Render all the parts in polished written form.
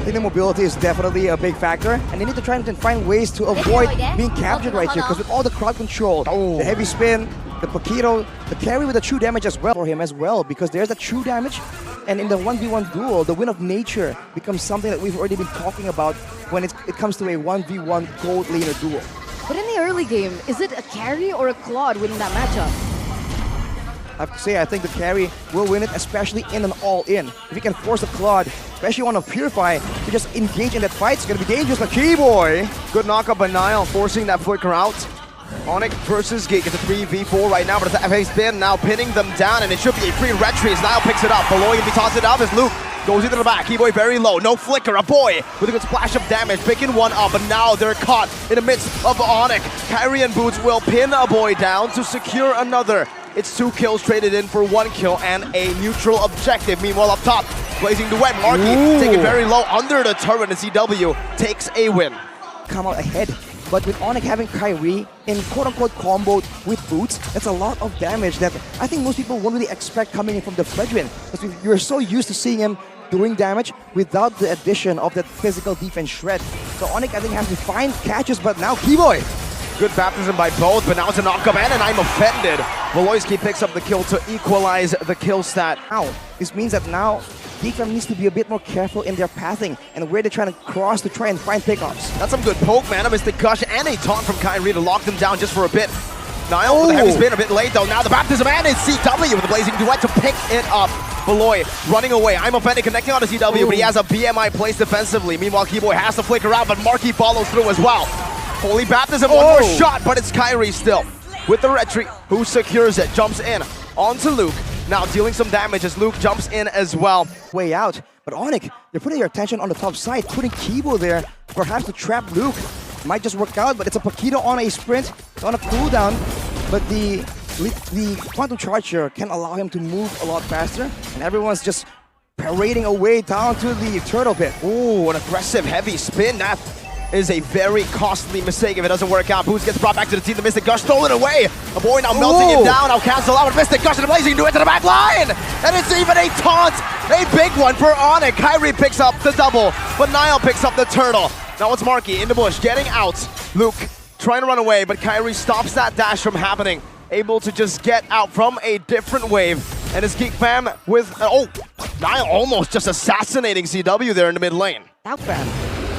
think the mobility is definitely a big factor, and they need to try and find ways to avoid being captured right here, because with all the crowd control, the heavy spin, the Paquito, the carry with the true damage as well for him as well, because there's the true damage, and in the 1v1 duel, the win of nature becomes something that we've already been talking about when it comes to a 1v1 gold laner duel. But in the early game, is it a carry or a Claude winning that matchup? I have to say, I think the carry will win it, especially in an all-in. If you can force a Claude, especially on a Purify, to just engage in that fight, it's going to be dangerous for Keyboy. Good knockup by Niall, forcing that flicker out. Onic versus Geek. It's a 3v4 right now, but it's the FA spin now pinning them down, and it should be a free retry as Niall picks it up. Below can be tossed it up as Luke goes into the back. Keyboy very low, no flicker. A boy with a good splash of damage, picking one up, and now they're caught in the midst of Onic. Kyrie and Boots will pin a boy down to secure another. It's 2 kills traded in for 1 kill and a neutral objective. Meanwhile, up top, Blazing Duet, Marky taking very low under the turret, and CW takes a win. Come out ahead, but with Onic having Kyrie in quote-unquote combo with Boots, that's a lot of damage that I think most people won't really expect coming in from the Fredrin, because you're so used to seeing him doing damage without the addition of that physical defense shred. So Onic, I think, has to find catches, but now Keyboy. Good baptism by both, but now it's a knockup, and I'm offended. Voloisky picks up the kill to equalize the kill stat. Now, this means that now Geek needs to be a bit more careful in their pathing and where they're trying to cross to try and find pickups. That's some good poke, man. A Mystic Gush and a taunt from Kyrie to lock them down just for a bit. Niall with the heavy spin a bit late though. Now the baptism and it's CW with the Blazing Duet to pick it up. Beloy running away. I'm offended, connecting on to CW, but he has a BMI placed defensively. Meanwhile, Keyboy has to flicker out, but Marky follows through as well. Holy baptism, one more shot, but it's Kyrie still with the retreat, who secures it, jumps in onto Luke. Now dealing some damage as Luke jumps in as well. Way out, but Onic, they're putting their attention on the top side, putting Keyboy there, perhaps to trap Luke. Might just work out, but it's a Paquito on a sprint, on a cooldown, but the Quantum Charger can allow him to move a lot faster, and everyone's just parading away down to the turtle pit. Ooh, an aggressive heavy spin. That is a very costly mistake if it doesn't work out. Boots gets brought back to the team. The Mystic Gush stolen away. A boy now melting him down. Now cancel out with Mystic Gush and the Blazing Duet to the back line. And it's even a taunt. A big one for Onic. Kyrie picks up the double, but Niall picks up the turtle. Now it's Marky in the bush, getting out. Luke trying to run away, but Kyrie stops that dash from happening. Able to just get out from a different wave. And it's Geek fam with, Niall almost just assassinating CW there in the mid lane. Out fam.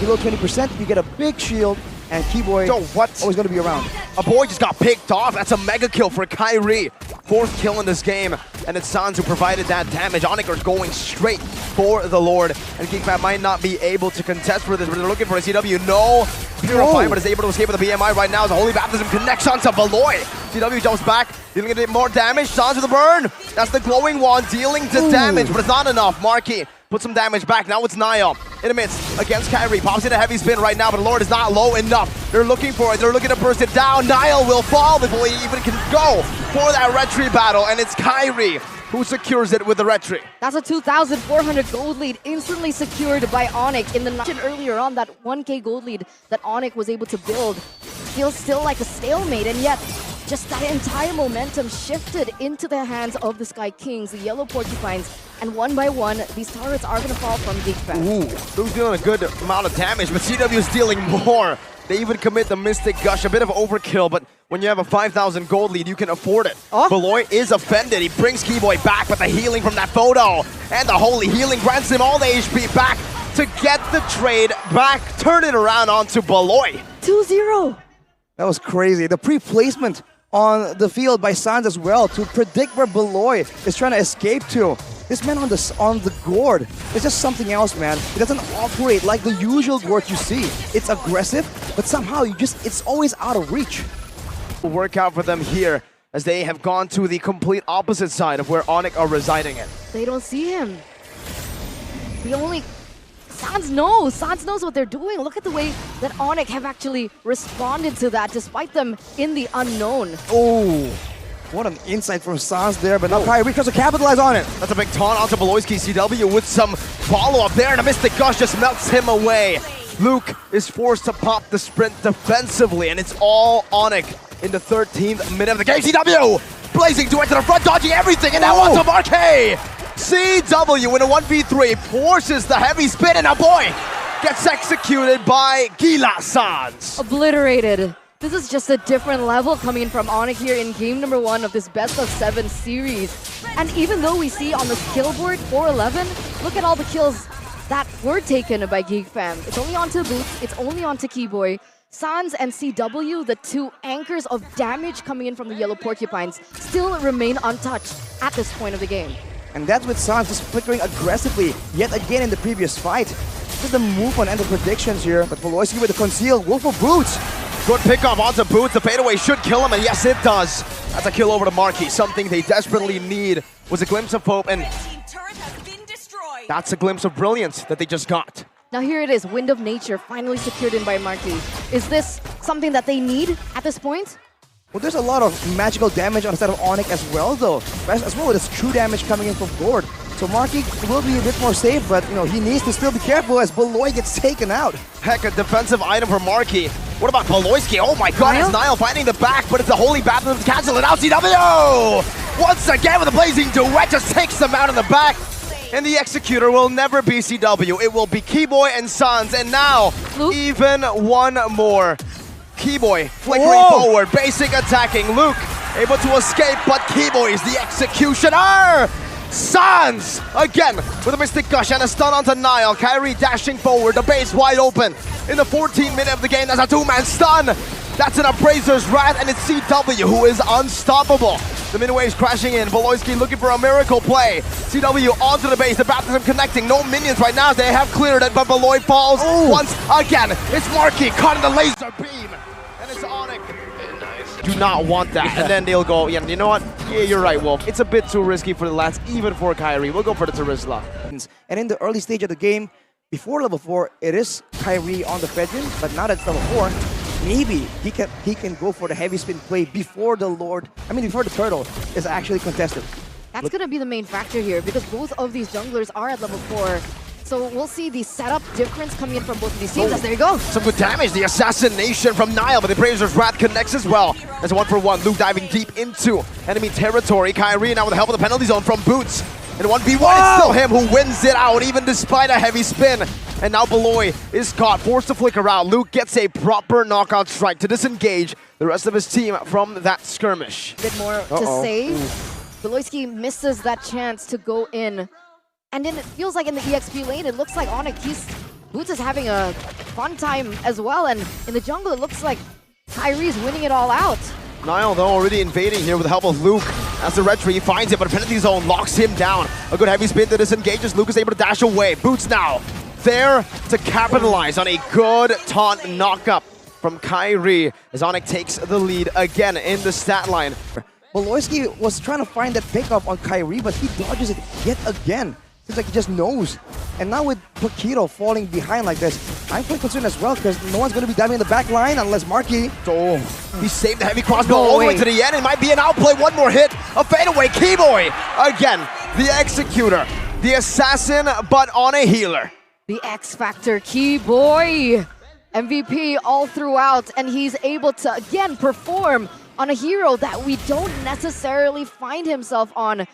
Below 20%, you get a big shield, and Keyboy always going to be around. A boy just got picked off. That's a mega kill for Kyrie. 4th kill in this game, and it's Sans who provided that damage. Onic are going straight for the Lord, and Geekfam might not be able to contest for this, but they're looking for a CW. No Purify, but is able to escape with the BMI right now as the Holy Baptism connects onto Beloy. CW jumps back, dealing a bit more damage. Sans with the burn. That's the glowing wand dealing the damage, but it's not enough. Marky put some damage back. Now it's Niall in the midst against Kyrie. Pops in a heavy spin right now, but Lord is not low enough. They're looking for it. They're looking to burst it down. Niall will fall before he even can go for that retry battle, and it's Kyrie who secures it with the retry. That's a 2,400 gold lead instantly secured by Onic. In the mention earlier on, that 1k gold lead that Onic was able to build feels still like a stalemate, and yet just that entire momentum shifted into the hands of the Sky Kings, the Yellow Porcupines, and one by one, these turrets are going to fall from Geek Fam. Luke's dealing a good amount of damage, but CW is dealing more. They even commit the Mystic Gush, a bit of overkill, but when you have a 5,000 gold lead, you can afford it. Beloy is offended. He brings Keyboy back, but the healing from that photo and the holy healing grants him all the HP back to get the trade back, turn it around onto Beloy. 2-0. That was crazy. The pre-placement on the field by Sans as well to predict where Beloy is trying to escape to. This man on the gourd is just something else, man. It doesn't operate like the usual gourd you see. It's aggressive, but somehow it's always out of reach. Work out for them here as they have gone to the complete opposite side of where Onic are residing in. They don't see him. Sans knows what they're doing. Look at the way that Onic have actually responded to that despite them in the unknown. Oh, what an insight from Sans there, but now Kyrie tries to capitalize on it. That's a big taunt onto Beloisky. CW with some follow-up there, and a Mystic Gush just melts him away. Luke is forced to pop the sprint defensively, and it's all Onic in the 13th minute of the game. CW! Blazing Duet to the front, dodging everything, and now onto Marquet! CW in a 1v3 forces the heavy spin, and a boy gets executed by Gila Sans. Obliterated. This is just a different level coming from Onic here in game number 1 of this best of 7 series. And even though we see on the kill board 411, look at all the kills that were taken by Geek fam. It's only onto Boots, it's only onto Keyboy. Sans and CW, the two anchors of damage coming in from the Yellow Porcupines, still remain untouched at this point of the game. And that's with Sans just flickering aggressively yet again in the previous fight. Did the move on end of predictions here, but Voloisky with the conceal, Wolf of Boots. Good pickoff onto Boots. The fadeaway should kill him, and yes, it does. That's a kill over to Marky. Something they desperately need was a glimpse of hope, and that's a glimpse of brilliance that they just got. Now here it is, Wind of Nature finally secured in by Marky. Is this something that they need at this point? Well, there's a lot of magical damage on the side of Onic as well, though. As well with this true damage coming in from board. So Marky will be a bit more safe, but he needs to still be careful as Beloy gets taken out. Heck, a defensive item for Marky. What about Voloisky? Oh my god, it's Niall finding the back, but it's a holy baptism to cancel it out. CW! Once again with a blazing duet, just takes them out in the back. And the executor will never be CW. It will be Keyboy and Sans. And now, Luke? even one more. Keyboy flickering forward, basic attacking. Luke able to escape, but Keyboy is the executioner. Sans again with a Mystic Gush and a stun onto Niall. Kyrie dashing forward, the base wide open. In the 14th minute of the game, that's a two-man stun. That's an Appraiser's Wrath, and it's CW who is unstoppable. The mid-wave's crashing in. Voloisky looking for a miracle play. CW onto the base. The Baptism connecting. No minions right now. They have cleared it, but Beloy falls once again. It's Marky caught in the laser beam. And it's Onic. Do not want that. And then they'll go, yeah, you know what? Yeah, you're right, Wolf. It's a bit too risky for the lads, even for Kyrie. We'll go for the Terizla. And in the early stage of the game, before level 4, it is Kyrie on the Fedrin, but now that it's level 4, maybe he can go for the heavy spin play before the before the turtle is actually contested. That's going to be the main factor here because both of these junglers are at level 4. So we'll see the setup difference coming in from both of these teams. There you go. Some good damage. The assassination from Niall, but the Appraiser's Wrath connects as well. There's a 1-for-1. Luke diving deep into enemy territory. Kyrie now with the help of the penalty zone from Boots. And 1v1, it's still him who wins it out, even despite a heavy spin. And now Beloy is caught, forced to flicker out. Luke gets a proper knockout strike to disengage the rest of his team from that skirmish. A bit more to save. Voloisky misses that chance to go in. And then it feels like in the EXP lane, it looks like Onic, Boots is having a fun time as well. And in the jungle, it looks like Kyrie's winning it all out. Niall, though, already invading here with the help of Luke. As the red tree finds him, but penalty zone locks him down. A good heavy spin that disengages. Luke is able to dash away. Boots now there to capitalize on a good taunt knock-up from Kyrie as Onic takes the lead again in the stat line. Voloisky was trying to find that pickup on Kyrie, but he dodges it yet again. Seems like he just knows. And now with Paquito falling behind like this, I'm quite concerned as well because no one's going to be diving in the back line unless Marky. Oh, he saved the heavy crossbow all the way to the end. It might be an outplay. One more hit. A fadeaway. Keyboy again. The executor. The assassin, but on a healer. The X Factor Keyboy. MVP all throughout. And he's able to, again, perform on a hero that we don't necessarily find himself on.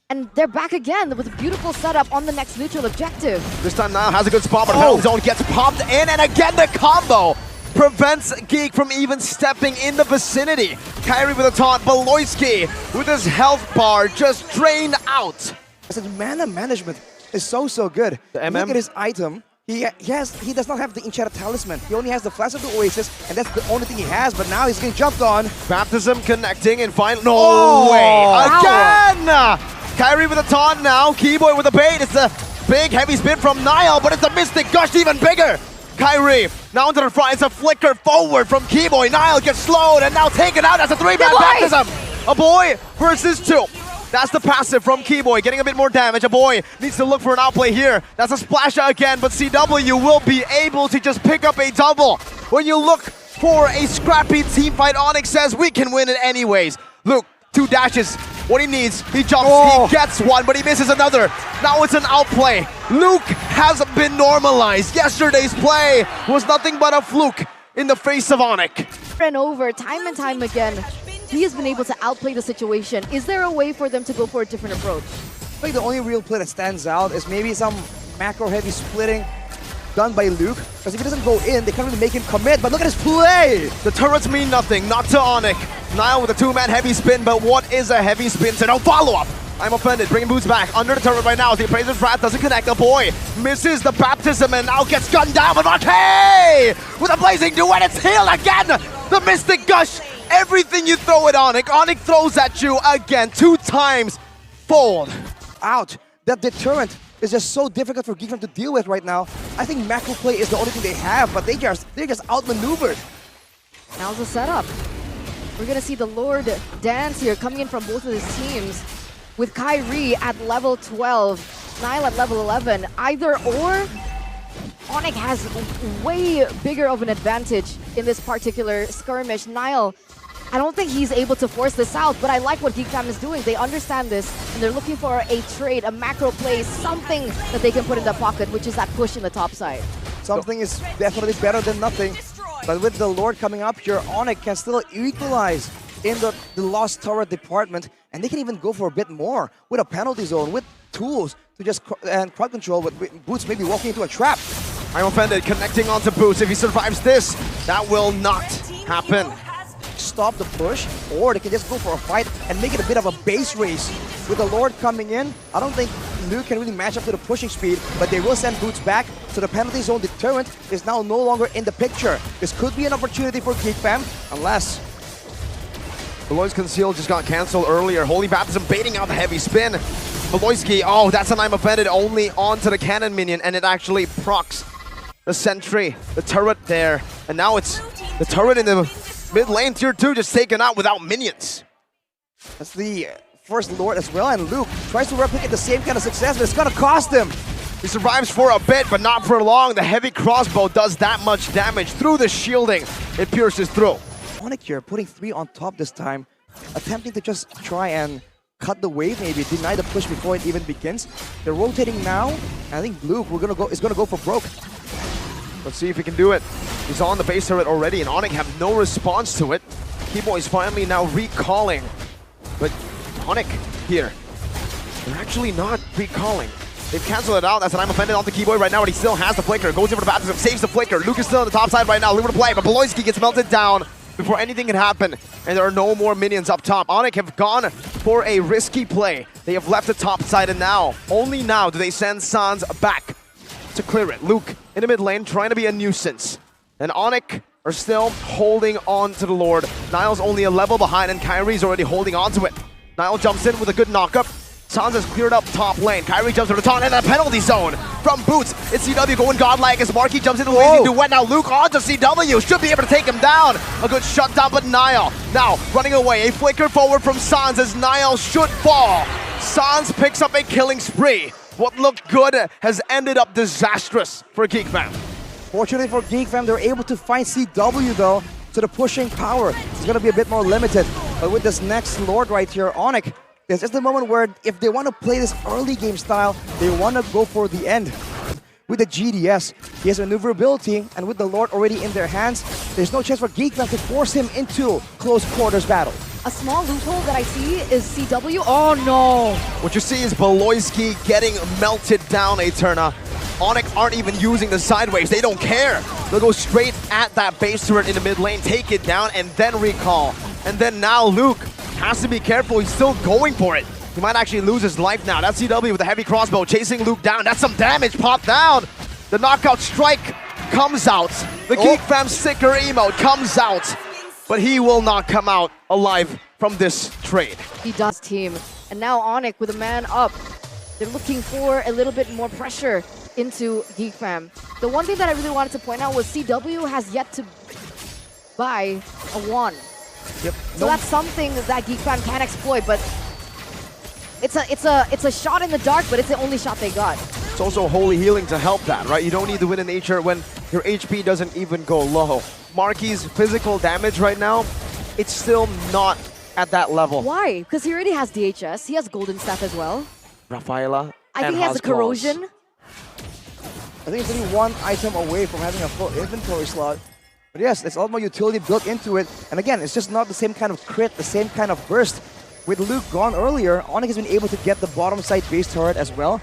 And they're back again with a beautiful setup on the next neutral objective. This time Niall has a good spot, but the penalty zone gets popped in, and again the combo prevents Geek from even stepping in the vicinity. Kyrie with a taunt, Voloisky with his health bar just drained out. His mana management is so good. The Look at his item. He does not have the Enchanted Talisman. He only has the Flash of the Oasis, and that's the only thing he has, but now he's getting jumped on. Baptism connecting and finally, no way, again! Kyrie with a taunt now, Keyboy with a bait. It's a big heavy spin from Niall, but it's a Mystic Gush even bigger. Kyrie now into the front, it's a flicker forward from Keyboy. Niall gets slowed and now taken out as a 3-man baptism. A boy versus 2. That's the passive from Keyboy, getting a bit more damage. A boy needs to look for an outplay here. That's a splasher again, but CW will be able to just pick up a double. When you look for a scrappy team fight, Onic says we can win it anyways. Luke, 2 dashes. What he needs, he jumps, he gets one, but he misses another. Now it's an outplay. Luke has been normalized. Yesterday's play was nothing but a fluke in the face of Onic. And over, time and time again, he has been able to outplay the situation. Is there a way for them to go for a different approach? think the only real play that stands out is maybe some macro-heavy splitting done by Luke. Because if he doesn't go in, they can't really make him commit. But look at his play! The turrets mean nothing, not to Onic. Niall with a two-man heavy spin, but what is a heavy spin to no follow-up? I'm offended, bringing Boots back under the turret right now. The Appraiser's Wrath doesn't connect. The boy misses the baptism and now gets gunned down. But okay! With a blazing duet, it's healed again! The Mystic Gush! Everything you throw at Onic, Onic throws at you again, 2 times. Fold. Out. That deterrent is just so difficult for Geek to deal with right now. I think macro play is the only thing they have, but they're just outmaneuvered. Now's the setup. We're gonna see the Lord dance here coming in from both of his teams. With Kyrie at level 12, Niall at level 11. Either or, Onic has way bigger of an advantage in this particular skirmish. Niall, I don't think he's able to force this out, but I like what Geek is doing. They understand this, and they're looking for a trade, a macro play, something that they can put in their pocket, which is that push in the top side. Something is definitely better than nothing. But with the Lord coming up here, Onic can still equalize in the lost turret department, and they can even go for a bit more with a penalty zone, with tools to just and crowd control, with Boots maybe walking into a trap. I'm offended, connecting onto Boots. If he survives this, that will not happen. Stop the push, or they can just go for a fight and make it a bit of a base race. With the Lord coming in, I don't think Luke can really match up to the pushing speed, but they will send Boots back, so the penalty zone deterrent is now no longer in the picture. This could be an opportunity for Geek Fam, unless Beloy's Conceal just got cancelled earlier. Holy Baptism baiting out the heavy spin. Beloyski, oh, that's an I'm offended only onto the cannon minion, and it actually procs the sentry, the turret there. And now it's the turret in the mid lane, tier 2, just taken out without minions. that's the first Lord as well, and Luke tries to replicate the same kind of success, but it's gonna cost him. He survives for a bit, but not for long. The heavy crossbow does that much damage through the shielding. It pierces through. Onic here putting 3 on top this time, attempting to just try and cut the wave, maybe deny the push before it even begins. They're rotating now, and I think Luke is gonna go for broke. Let's see if he can do it. He's on the base turret already, and Onic have no response to it. Keyboy's finally now recalling, but Onic here, they're actually not recalling. They've canceled it out. That's an I'm offended on the Keyboy right now, but he still has the flicker. Goes in for the baptism, saves the flicker. Luke is still on the top side right now, looking to play, but Beloyski gets melted down before anything can happen, and there are no more minions up top. Onic have gone for a risky play. They have left the top side, and now, only now, do they send Sans back to clear it. Luke in the mid lane trying to be a nuisance, and Onic are still holding on to the Lord. Niall's only a level behind, and Kyrie's already holding on to it. Niall jumps in with a good knockup. Sans has cleared up top lane. Kyrie jumps to the taunt and a penalty zone from Boots. It's CW going godlike as Marky jumps into the lazy duet. Now Luke onto CW. Should be able to take him down. A good shutdown, but Niall now running away. A flicker forward from Sans as Niall should fall. Sans picks up a killing spree. What looked good has ended up disastrous for Geek Fam. Fortunately for Geek Fam, they're able to find CW though, so the pushing power is going to be a bit more limited. But with this next Lord right here, Onic, this is the moment where if they want to play this early game style, they want to go for the end. With the GDS, he has maneuverability, and with the Lord already in their hands, there's no chance for Geek Fam to force him into close quarters battle. A small loophole that I see is CW. Oh no! What you see is Beloyski getting melted down, Eterna. Onic aren't even using the sideways. They don't care. They'll go straight at that base turret in the mid lane, take it down, and then recall. And then now Luke has to be careful. He's still going for it. He might actually lose his life now. That's CW with a heavy crossbow chasing Luke down. That's some damage. Pop down. The knockout strike comes out. The Geek Fam sticker emote comes out. But he will not come out alive from this trade. He does team. And now Onic with a man up. They're looking for a little bit more pressure into Geek Fam. The one thing that I really wanted to point out was CW has yet to buy a 1. Yep. So that's something that Geek Fam can exploit, but it's a shot in the dark, but it's the only shot they got. It's also holy healing to help that, right? You don't need to win in nature when your HP doesn't even go low. Marky's physical damage right now, it's still not at that level. Why? Because he already has DHS, he has Golden Staff as well. Rafaela I think he has a Corrosion. I think it's only 1 item away from having a full inventory slot. But yes, there's a lot more utility built into it. And again, it's just not the same kind of crit, the same kind of burst with Luke gone earlier, Onic has been able to get the bottom side base turret as well.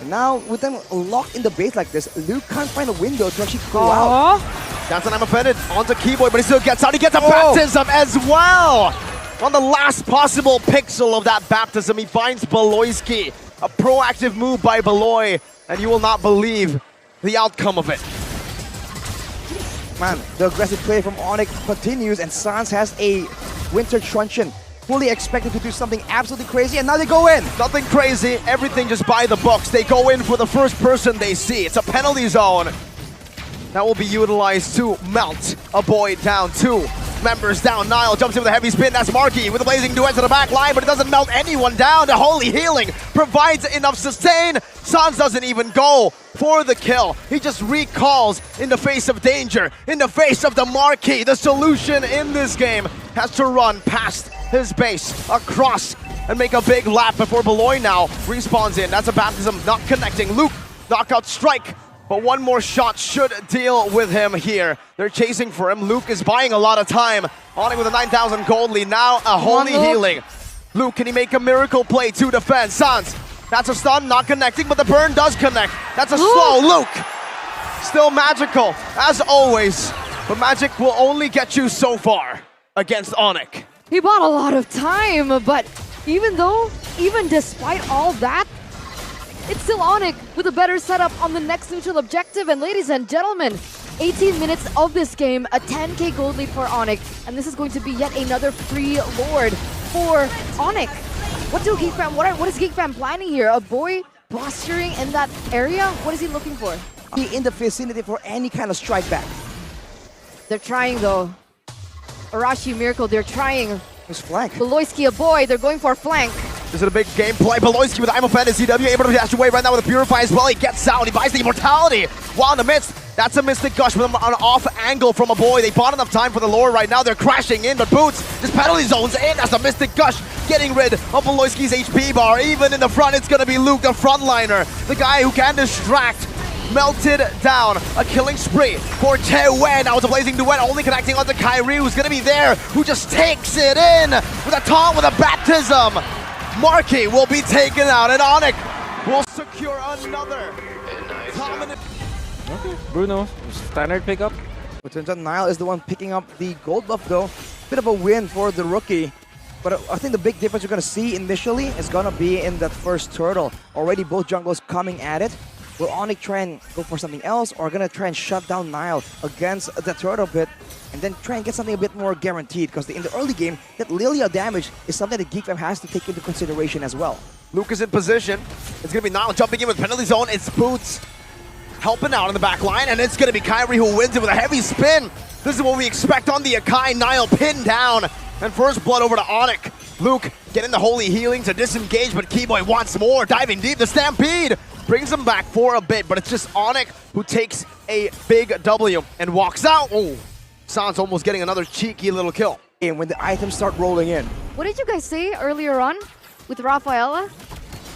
And now, with them locked in the base like this, Luke can't find a window to actually go out. That's an I'm offended onto Keyboy, but he still gets out. He gets a baptism as well. On the last possible pixel of that baptism, he finds Beloyski. A proactive move by Beloy, and you will not believe the outcome of it. Man, the aggressive play from Onic continues, and Sans has a Winter Truncheon. Fully expected to do something absolutely crazy, and now they go in. Nothing crazy, everything just by the books. They go in for the first person they see. It's a penalty zone that will be utilized to melt a boy down. 2 members down. Nile jumps in with a heavy spin. That's Marky with a blazing duet to the back line, but it doesn't melt anyone down. The Holy Healing provides enough sustain. Sans doesn't even go for the kill. He just recalls in the face of danger, in the face of the Marquee. The solution in this game has to run past his base, across, and make a big lap before Beloy now respawns in. That's a baptism not connecting. Luke, knockout strike, but one more shot should deal with him here. They're chasing for him. Luke is buying a lot of time. Onic with a 9,000 gold lead. Now a Holy Healing. Luke, can he make a miracle play to defend? Sans, that's a stun, not connecting, but the burn does connect. That's a slow. Luke, still magical, as always. But magic will only get you so far against Onic. He bought a lot of time, but even despite all that, it's still Onic with a better setup on the next neutral objective. And ladies and gentlemen, 18 minutes of this game, a 10k gold lead for Onic, and this is going to be yet another free Lord for Onic. What is Geek Fam planning here? A boy posturing in that area? What is he looking for? Be in the vicinity for any kind of strike back. They're trying though. Arashi Miracle, they're trying. His flank. Beloyski a boy, they're going for a flank. This is a big gameplay. Beloyski with the I'm offended CW, able to dash away right now with a Purify as well. He gets out, he buys the immortality while in the midst. That's a Mystic Gush with an off angle from a boy. They bought enough time for the lore right now. They're crashing in, but Boots just penalty zones in as the Mystic Gush getting rid of Beloyski's HP bar. Even in the front, it's going to be Luke, the frontliner, the guy who can distract. Melted down. A killing spree for Taewen. Now it's a blazing duet, only connecting onto Kyrie, who's going to be there, who just takes it in with a taunt, with a baptism. Marky will be taken out, and Onic will secure another dominant. Okay, Bruno, standard pickup. It turns out Nile is the one picking up the gold buff though. Bit of a win for the rookie. But I think the big difference you're going to see initially is going to be in that first turtle. Already both jungles coming at it. Will Onic try and go for something else, or going to try and shut down Nile against the turtle pit and then try and get something a bit more guaranteed? Because in the early game, that Lilia damage is something that Geek Fam has to take into consideration as well. Luke is in position. It's going to be Nile jumping in with penalty zone. It's Boots helping out in the back line, and it's going to be Kyrie who wins it with a heavy spin. This is what we expect on the Akai. Nile pinned down, and first blood over to Onic. Luke getting the Holy Healing to disengage, but Keyboy wants more. Diving deep, the Stampede brings him back for a bit, but it's just Onic who takes a big W and walks out. Oh, Sans almost getting another cheeky little kill. And when the items start rolling in. What did you guys say earlier on with Rafaela?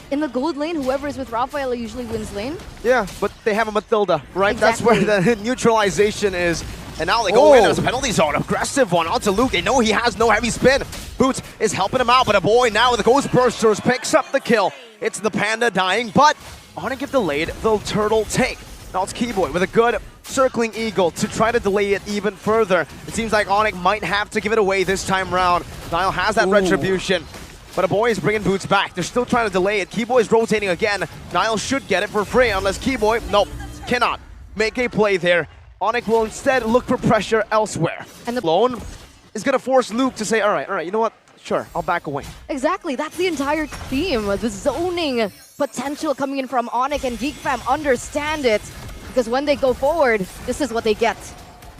In the gold lane, whoever is with Rafaela usually wins lane. Yeah, but they have a Matilda, right? Exactly. That's where the neutralization is. And now they go in as a penalty zone. Aggressive one onto Luke. They know he has no heavy spin. Boots is helping him out, but a boy now with the Ghost Bursters picks up the kill. It's the Panda dying, but Onic if delayed, the turtle take. Now it's Keyboy with a good circling eagle to try to delay it even further. It seems like Onic might have to give it away this time round. Nile has that retribution, but a boy is bringing Boots back. They're still trying to delay it. Keyboy is rotating again. Nile should get it for free unless Keyboy, nope, cannot make a play there. Onic will instead look for pressure elsewhere. And the lone is going to force Luke to say, all right, you know what? Sure, I'll back away. Exactly, that's the entire theme. The zoning potential coming in from Onic, and Geek Fam understand it. Because when they go forward, this is what they get.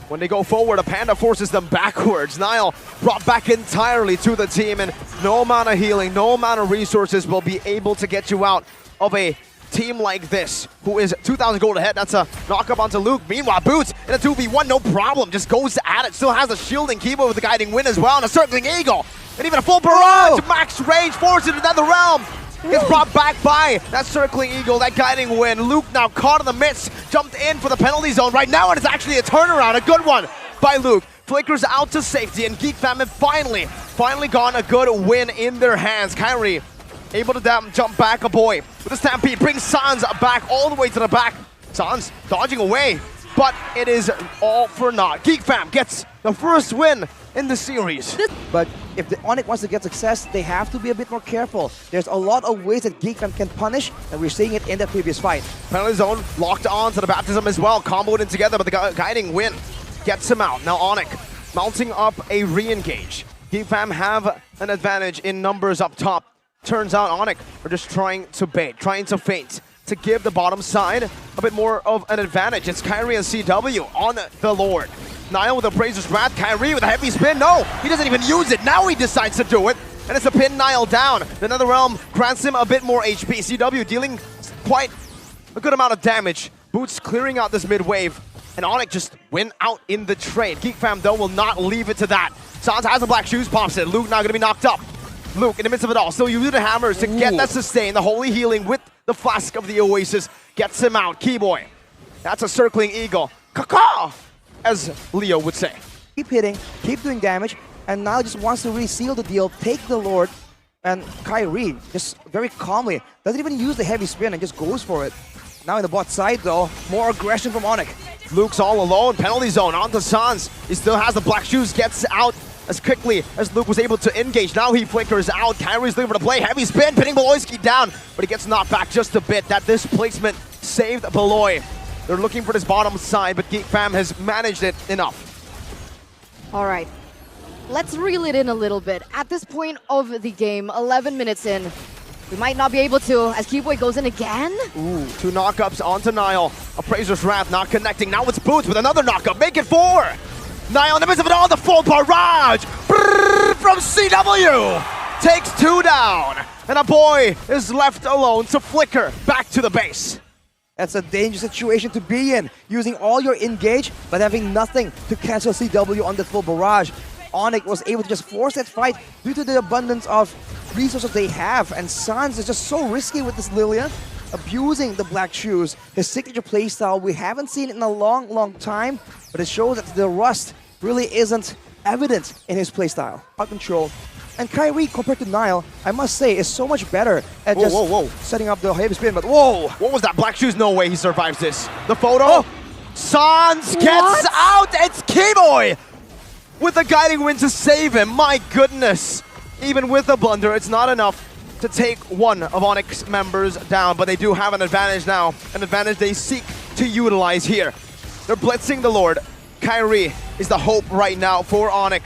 When they go forward, a Panda forces them backwards. Nile brought back entirely to the team, and no amount of healing, no amount of resources will be able to get you out of a team like this, who is 2,000 gold ahead. That's a knock up onto Luke. Meanwhile, Boots in a 2v1, no problem, just goes at it. Still has a shielding Keyboard with the guiding wind as well, and a circling eagle. And even a full barrage, max range, forces into the realm. Gets brought back by that circling eagle, that guiding wind. Luke now caught in the midst, jumped in for the penalty zone right now, and it's actually a turnaround, a good one by Luke. Flickers out to safety, and Geek Fam have finally finally gotten a good win in their hands. Kyrie able to jump back a boy with a stampede, brings Sans back all the way to the back. Sans dodging away, but it is all for naught. Geek Fam gets the first win in the series. But if the Onic wants to get success, they have to be a bit more careful. There's a lot of ways that Geek Fam can punish, and we're seeing it in the previous fight. Penalty zone locked on to the baptism as well, comboed in together, but the guiding win gets him out. Now Onic mounting up a re-engage. Geek Fam have an advantage in numbers up top. Turns out Onic are just trying to bait, trying to feint, to give the bottom side a bit more of an advantage. It's Kyrie and CW on the Lord. Niall with the Appraiser's Wrath, Kyrie with a heavy spin. No, he doesn't even use it. Now he decides to do it, and it's a pin Niall down. The NetherRealm grants him a bit more HP. CW dealing quite a good amount of damage. Boots clearing out this mid wave, and Onic just win out in the trade. Geek Fam, though, will not leave it to that. Sans has the black shoes, pops it. Luke now going to be knocked up. Luke, in the midst of it all, still using the hammers to get that sustain. The holy healing with the flask of the Oasis gets him out. Keyboy, that's a circling eagle. Caw-caw, as Leo would say. Keep hitting, keep doing damage, and now just wants to really seal the deal, take the Lord, and Kyrie just very calmly doesn't even use the heavy spin and just goes for it. Now in the bot side though, more aggression from Onic. Luke's all alone, penalty zone onto Sans. He still has the black shoes, gets out as quickly as Luke was able to engage. Now he flickers out. Kyrie's looking for the play. Heavy spin, pinning Beloyski down, but he gets knocked back just a bit. That displacement saved Beloy. They're looking for this bottom side, but Geek Fam has managed it enough. All right, let's reel it in a little bit. At this point of the game, 11 minutes in, we might not be able to, as Keyboy goes in again. Ooh, 2 knockups onto Niall. Appraiser's Wrath not connecting. Now it's Boots with another knockup. Make it 4. Niall in the midst of it all, the full barrage from CW takes 2 down, and a boy is left alone to flicker back to the base. That's a dangerous situation to be in, using all your engage, but having nothing to cancel CW on that full barrage. Onic was able to just force that fight due to the abundance of resources they have, and Sans is just so risky with this Lilia, abusing the black shoes, his signature playstyle we haven't seen in a long time, but it shows that the rust really isn't evident in his playstyle. Out control. And Kyrie, compared to Niall, I must say, is so much better at setting up the heavy spin, but whoa! What was that? Black shoes, no way he survives this. The photo, Sans gets out, it's Keyboy! With the guiding wind to save him, my goodness! Even with the blunder, it's not enough to take one of Onic's members down, but they do have an advantage now, an advantage they seek to utilize here. They're blitzing the Lord. Kyrie is the hope right now for Onic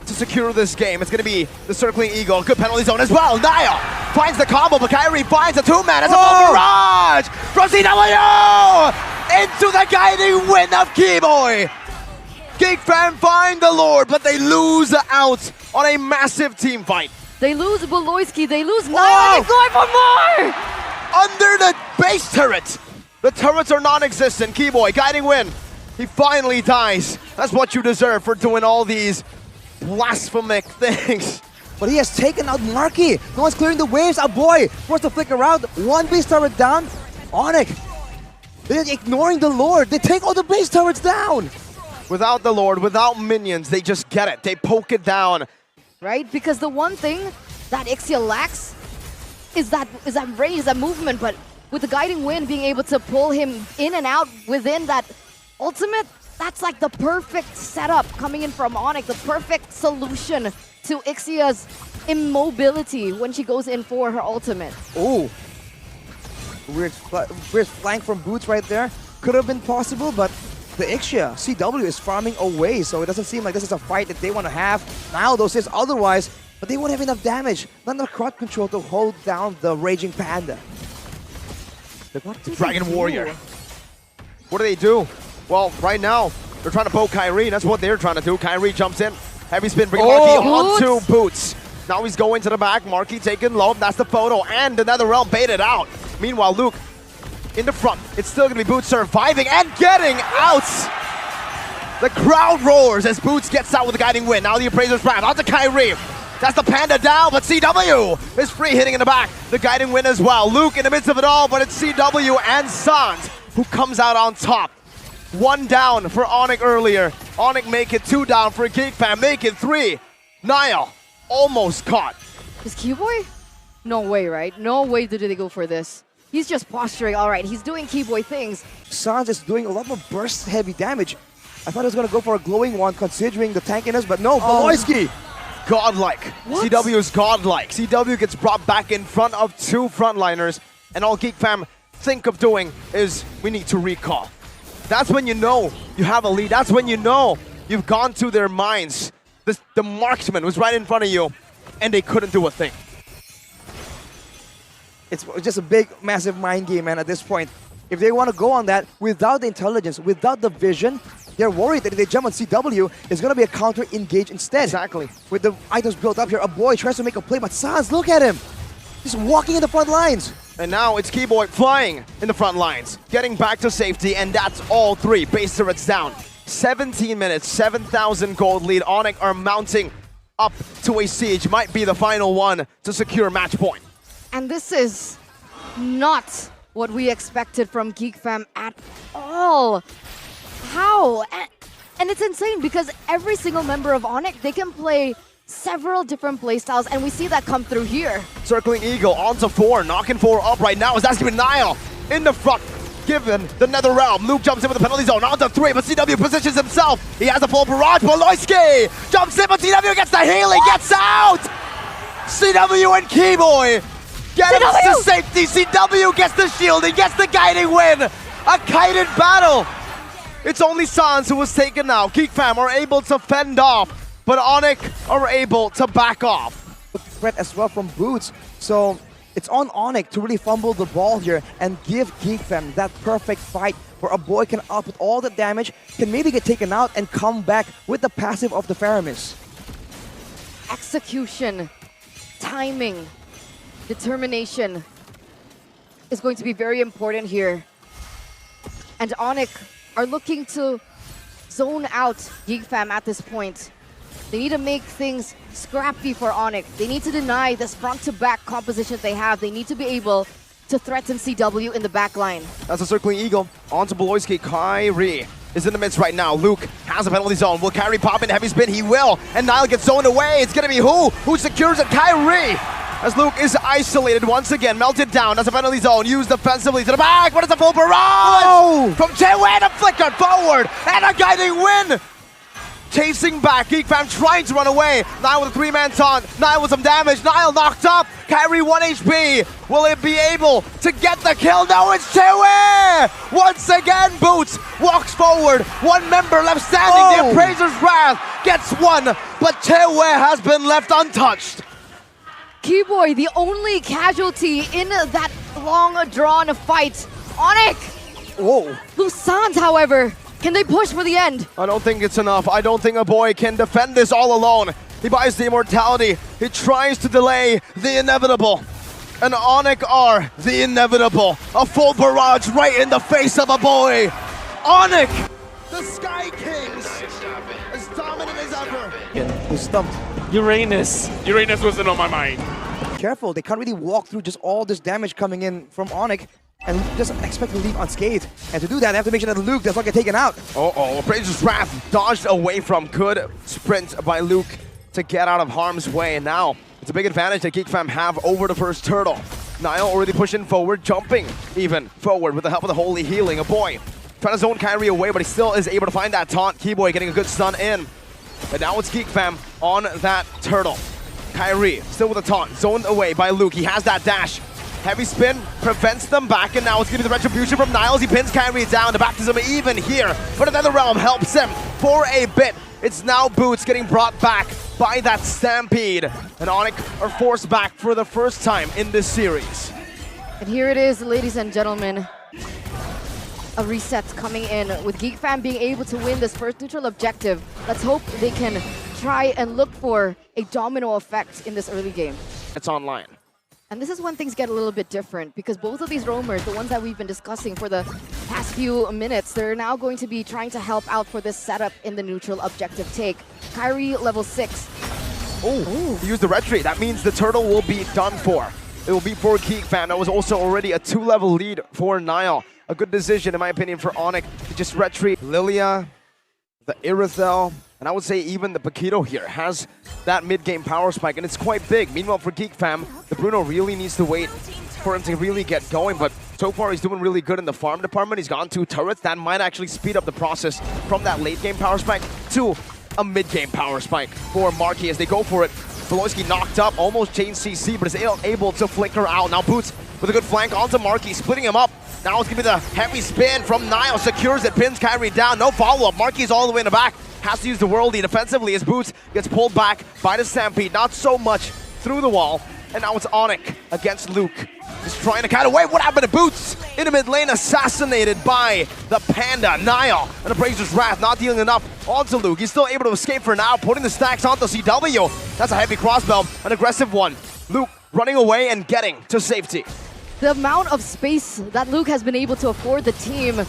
to secure this game. It's going to be the circling eagle. Good penalty zone as well. Niall finds the combo, but Kyrie finds a 2-man. It's a full barrage from CW into the guiding win of Keyboy. Geek Fam find the Lord, but they lose out on a massive team fight. They lose Beloyski, they lose Niall, they're going for more! Under the base turret. The turrets are non-existent. Keyboy, guiding win. He finally dies. That's what you deserve for doing all these blasphemic things. But he has taken out Marky. No one's clearing the waves. Our boy forced to flick around. 1 base turret down. Onic, they're ignoring the Lord. They take all the base turrets down. Without the Lord, without minions, they just get it. They poke it down. Right? Because the one thing that Ixia lacks is that raise, that movement, but with the guiding wind being able to pull him in and out within that ultimate, that's like the perfect setup coming in from Onic, the perfect solution to Ixia's immobility when she goes in for her ultimate. Ooh. Weird flank from Boots right there. Could have been possible, but the Ixia, CW is farming away, so it doesn't seem like this is a fight that they want to have. Now, though, says otherwise, but they won't have enough damage. Not enough crowd control to hold down the Raging Panda. The Dragon Warrior. What do they do? Well, right now, they're trying to poke Kyrie. That's what they're trying to do. Kyrie jumps in. Heavy spin, bringing Marky onto Boots. Now he's going to the back. Marky taking low. That's the photo. And the NetherRealm baited out. Meanwhile, Luke in the front. It's still going to be Boots surviving and getting out. The crowd roars as Boots gets out with the guiding win. Now the Appraiser's Wrath out to Kyrie. That's the Panda down, but CW is free hitting in the back. The guiding win as well. Luke in the midst of it all, but it's CW and Sans who comes out on top. 1 down for Onic earlier. Onic make it 2 down for Geek Fam. Make it 3. Niall almost caught. Is Keyboy? No way, right? No way did they go for this. He's just posturing. All right, he's doing Keyboy things. Sans is doing a lot more burst heavy damage. I thought he was going to go for a glowing one considering the tankiness, but no, Boloyski. Godlike. What? CW is godlike. CW gets brought back in front of two frontliners, and all Geek Fam think of doing is we need to recall. That's when you know you have a lead. That's when you know you've gone to their minds. The marksman was right in front of you, and they couldn't do a thing. It's just a big, massive mind game, man, at this point. If they want to go on that without the intelligence, without the vision, they're worried that if they jump on CW, it's going to be a counter-engage instead. Exactly. With the items built up here, a boy tries to make a play, but Sans, look at him! He's walking in the front lines. And now it's Keyboy flying in the front lines, getting back to safety, and that's all three. Base turrets down. 17 minutes, 7,000 gold lead. Onic are mounting up to a siege. Might be the final one to secure match point. And this is not what we expected from Geek Fam at all. How? And it's insane because every single member of Onic, they can play several different playstyles, and we see that come through here. Circling Eagle onto 4, knocking 4 up right now. Is that's going to be Niall in the front, given the Nether Realm. Luke jumps in with the penalty zone onto 3, but CW positions himself. He has a full barrage. Boloyski jumps in, but CW gets the healing, gets out. CW and Keyboy get him to safety. CW gets the shield, he gets the guiding win. A kited battle. It's only Sans who was taken now. Geek Fam are able to fend off, but Onic are able to back off. Threat as well from Boots. So it's on Onic to really fumble the ball here and give Geek Fam that perfect fight where a boy can output all the damage, can maybe get taken out and come back with the passive of the Faramis. Execution, timing, determination is going to be very important here. And Onic are looking to zone out Geek Fam at this point. They need to make things scrappy for Onic. They need to deny this front-to-back composition they have. They need to be able to threaten CW in the back line. That's a circling Eagle onto Boloyski. Kyrie is in the midst right now. Luke has a penalty zone. Will Kyrie pop in heavy spin? He will. And Niall gets zoned away. It's going to be who secures it? Kyrie! As Luke is isolated once again, melted down. That's a penalty zone. Used defensively to the back. What is a full barrage? Oh! From Chewe and a flicker forward. And a guiding win. Chasing back. Geek Fam trying to run away. Niall with a 3-man taunt. Niall with some damage. Niall knocked up. Kyrie 1 HP. Will it be able to get the kill? No, it's Chewe! Once again, Boots walks forward. One member left standing. The Appraiser's Wrath gets one, but Chewe has been left untouched. Keyboy, the only casualty in that long drawn fight. Onic! Whoa. Sans, however, can they push for the end? I don't think it's enough. I don't think a boy can defend this all alone. He buys the immortality. He tries to delay the inevitable. And Onic are the inevitable. A full barrage right in the face of a boy. Onic, the Sky Kings, as dominant as ever. Who's stumped. Uranus. Uranus wasn't on my mind. Careful, they can't really walk through just all this damage coming in from Onic and just expect to leave unscathed. And to do that, they have to make sure that Luke does not get taken out. Uh-oh, Appraiser's Wrath dodged away from. Good sprint by Luke to get out of harm's way. And now, it's a big advantage that Geek Fam have over the first turtle. Niall already pushing forward, jumping even forward with the help of the Holy Healing. A boy trying to zone Kyrie away, but he still is able to find that taunt. Keyboy getting a good stun in. But now it's Geek Fam on that turtle. Kyrie still with a taunt, zoned away by Luke. He has that dash. Heavy spin prevents them back, and now it's going to be the retribution from Niles. He pins Kyrie down. The baptism even here, but another realm helps him for a bit. It's now Boots getting brought back by that Stampede, and Onic are forced back for the first time in this series. And here it is, ladies and gentlemen. A reset coming in with Geek Fam being able to win this first neutral objective. Let's hope they can try and look for a domino effect in this early game. It's online. And this is when things get a little bit different because both of these roamers, the ones that we've been discussing for the past few minutes, they're now going to be trying to help out for this setup in the neutral objective take. Kyrie level 6. Oh, he used the retreat. That means the turtle will be done for. It will be for Geek Fam. That was also already a 2-level lead for Niall. A good decision, in my opinion, for Onic to just retreat. Lilia, the Irithel, And I would say even the Paquito here has that mid-game power spike, and it's quite big. Meanwhile, for Geek Fam, the Bruno really needs to wait for him to really get going, but so far he's doing really good in the farm department. He's gotten 2 turrets. That might actually speed up the process from that late-game power spike to a mid-game power spike for Marky as they go for it. Voloisky knocked up, almost chain CC, but is able to flicker out. Now Boots with a good flank onto Marky, splitting him up. Now it's going to be the heavy spin from Niall, secures it, pins Kyrie down, no follow-up. Marky's all the way in the back, has to use the worldie defensively as Boots gets pulled back by the Stampede, not so much through the wall. And now it's Onic against Luke. He's trying to cut away. What happened to Boots? In the mid lane, assassinated by the Panda. Niall and Abraser's Wrath not dealing enough onto Luke. He's still able to escape for now, putting the stacks onto CW. That's a heavy crossbow, an aggressive one. Luke running away and getting to safety. The amount of space that Luke has been able to afford the team,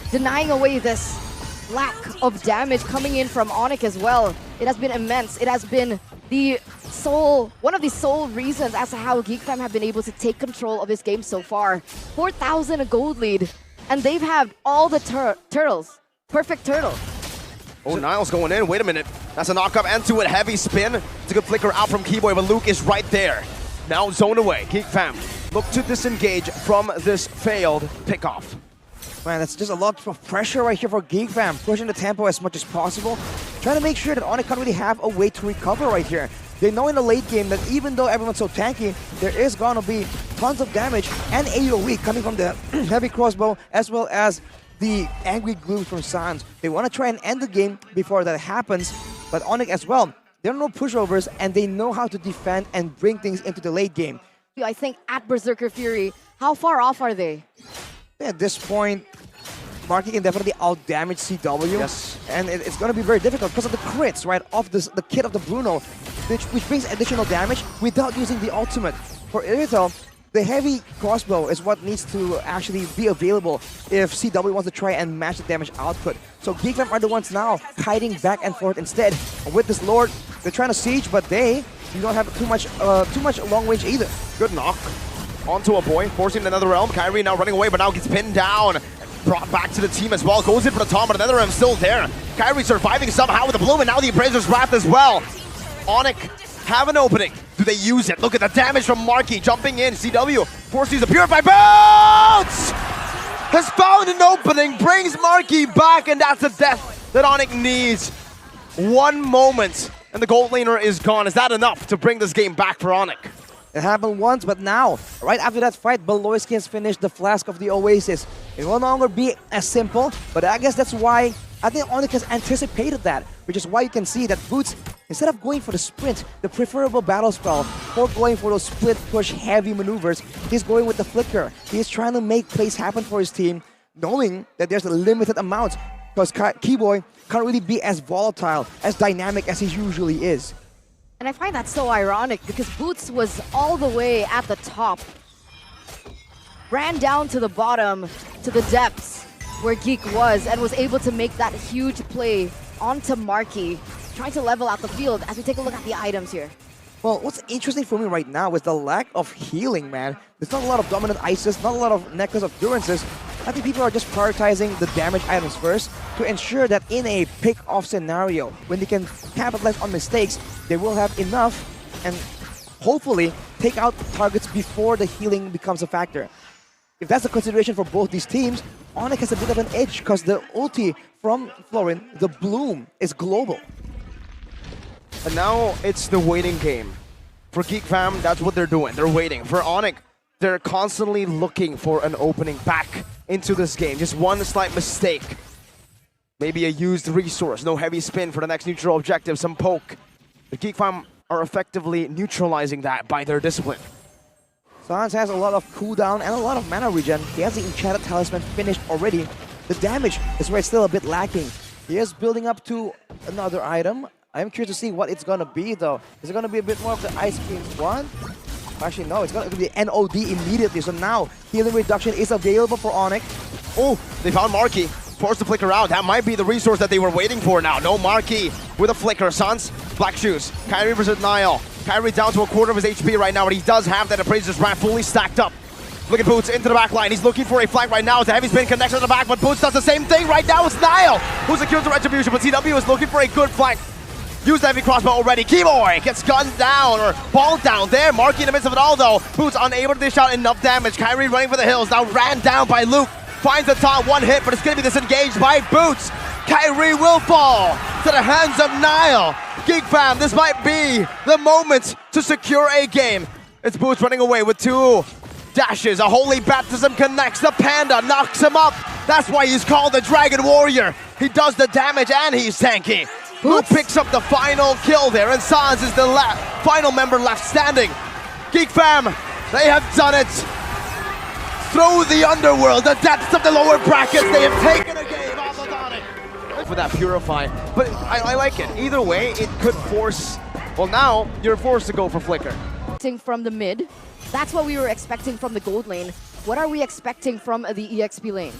denying away this lack of damage coming in from Onic as well. It has been immense. It has been one of the sole reasons as to how Geek Fam have been able to take control of this game so far. 4,000 gold lead, and they've had all the turtles. Perfect turtle. Oh, Niall's going in. Wait a minute. That's a knock-up and to it. Heavy spin. It's a good flicker out from Keyboy, but Luke is right there. Now zone away. Geek Fam look to disengage from this failed pickoff. Man, that's just a lot of pressure right here for Geek Fam, pushing the tempo as much as possible, trying to make sure that Onic can't really have a way to recover right here. They know in the late game that even though everyone's so tanky, there is gonna be tons of damage and AoE coming from the heavy crossbow as well as the angry glue from Sans. They want to try and end the game before that happens, but Onic as well, there are no pushovers and they know how to defend and bring things into the late game. I think at Berserker Fury, how far off are they? At this point, Marky can definitely out-damage CW. Yes. And it's going to be very difficult because of the crits, right, off the kit of the Bruno, which brings additional damage without using the ultimate. For Irithel, the heavy crossbow is what needs to actually be available if CW wants to try and match the damage output. So Geek Fam are the ones now hiding back and forth instead. With this Lord, they're trying to siege, but they do not have too much long range either. Good knock onto a boy, forcing another realm. Kyrie now running away, but now gets pinned down. Brought back to the team as well. Goes in for the top, but another realm still there. Kyrie surviving somehow with the bloom, and now the Abraser's Wrath as well. Onic have an opening. Do they use it? Look at the damage from Marky jumping in. CW forces the Purify Bounce! Has found an opening, brings Marky back, and that's the death that Onic needs. 1 moment, and the gold laner is gone. Is that enough to bring this game back for Onic? It happened once, but now, right after that fight, Voloisky has finished the Flask of the Oasis. It will no longer be as simple, but I guess that's why I think Onic has anticipated that, which is why you can see that Boots, instead of going for the sprint, the preferable battle spell, or going for those split push heavy maneuvers, he's going with the flicker. He's trying to make plays happen for his team, knowing that there's a limited amount, because Keyboy can't really be as volatile, as dynamic as he usually is. And I find that so ironic because Boots was all the way at the top, ran down to the bottom, to the depths where Geek was, and was able to make that huge play onto Marky, trying to level out the field as we take a look at the items here. Well, what's interesting for me right now is the lack of healing, man. There's not a lot of dominant ices, not a lot of necklace of durances. I think people are just prioritizing the damage items first to ensure that in a pick-off scenario, when they can capitalize on mistakes, they will have enough and hopefully take out targets before the healing becomes a factor. If that's the consideration for both these teams, Onic has a bit of an edge because the ulti from Florin, the Bloom, is global. And now it's the waiting game. For Geek Fam, that's what they're doing. They're waiting. For Onic, they're constantly looking for an opening back into this game. Just one slight mistake. Maybe a used resource. No heavy spin for the next neutral objective. Some poke. The Geek Fam are effectively neutralizing that by their discipline. Sans has a lot of cooldown and a lot of mana regen. He has the Enchanted Talisman finished already. The damage is where it's still a bit lacking. He is building up to another item. I'm curious to see what it's going to be, though. Is it going to be a bit more of the Ice Cream one? Actually, no. It's going to be NOD immediately. So now, healing reduction is available for Onic. Oh, they found Marky. Forced to flicker out. That might be the resource that they were waiting for now. No Marky with a flicker. Sans, Black Shoes. Kyrie versus Niall. Kyrie down to a quarter of his HP right now, but he does have that Abraser's Wrath fully stacked up. Look at Boots into the back line. He's looking for a flank right now. It's a heavy spin connection to the back, but Boots does the same thing right now. It's Niall who secures the retribution, but CW is looking for a good flank. Use the heavy crossbow already. Keyboy gets gunned down or balled down there. Marky in the midst of it all though. Boots unable to dish out enough damage. Kyrie running for the hills. Now ran down by Luke. Finds the top, one hit, but it's going to be disengaged by Boots. Kyrie will fall to the hands of Niall. Geek fam, this might be the moment to secure a game. It's Boots running away with 2 dashes. A holy baptism connects. The panda knocks him up. That's why he's called the Dragon Warrior. He does the damage and he's tanky. Who picks up the final kill there, and Sans is the final member left standing. Geek fam, they have done it. Through the underworld, the depths of the lower brackets, they have taken a game off of Onic. For that Purify, but I like it. Either way, it could force, well now, you're forced to go for Flicker. From the mid, that's what we were expecting from the gold lane. What are we expecting from the EXP lane?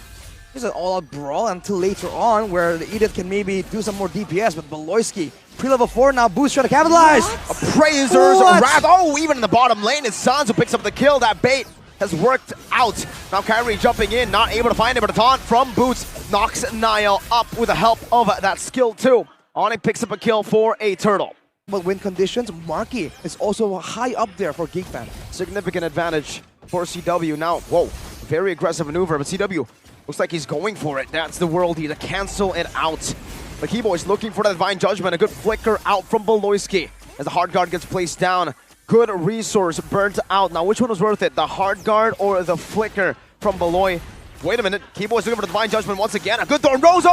This is an all-out brawl until later on where the Edith can maybe do some more DPS, but Beloyski, pre-level 4 now, Boost trying to capitalize. Appraisers, Wrath, even in the bottom lane, it's Sans who picks up the kill. That bait has worked out. Now Kyrie jumping in, not able to find it, but a taunt from Boots knocks Niall up with the help of that skill too. Onic picks up a kill for a turtle. But win conditions, Marky is also high up there for Geek Fan. Significant advantage for CW now. Whoa, very aggressive maneuver, but CW looks like he's going for it. That's the worldie to cancel it out. The Keyboy's looking for the Divine Judgment. A good flicker out from Beloyski as the hard guard gets placed down. Good resource burnt out. Now, which one was worth it? The hard guard or the flicker from Beloy? Wait a minute. Keyboy's looking for the Divine Judgment once again. A good throw. Rose,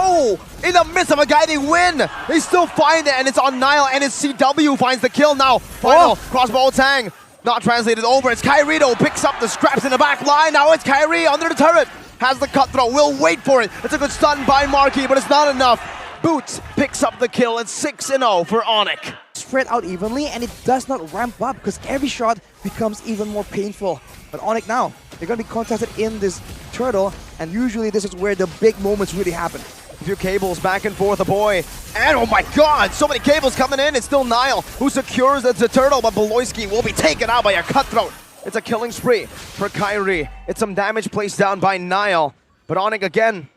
in the midst of a guiding win. They still find it, and it's on Niall, and it's CW finds the kill now. Final crossbow tang. Not translated over. It's Kyrie though. Picks up the scraps in the back line. Now it's Kyrie under the turret. Has the cutthroat. Will wait for it. It's a good stun by Marky, but it's not enough. Boots picks up the kill. It's 6-0 for Onic. Spread out evenly, and it does not ramp up because every shot becomes even more painful. But Onic now, they're going to be contested in this turtle, and usually this is where the big moments really happen. A few cables back and forth, a boy. And oh my god, so many cables coming in. It's still Niall who secures the turtle, but Beloyski will be taken out by a cutthroat. It's a killing spree for Kyrie. It's some damage placed down by Niall. But Onic again,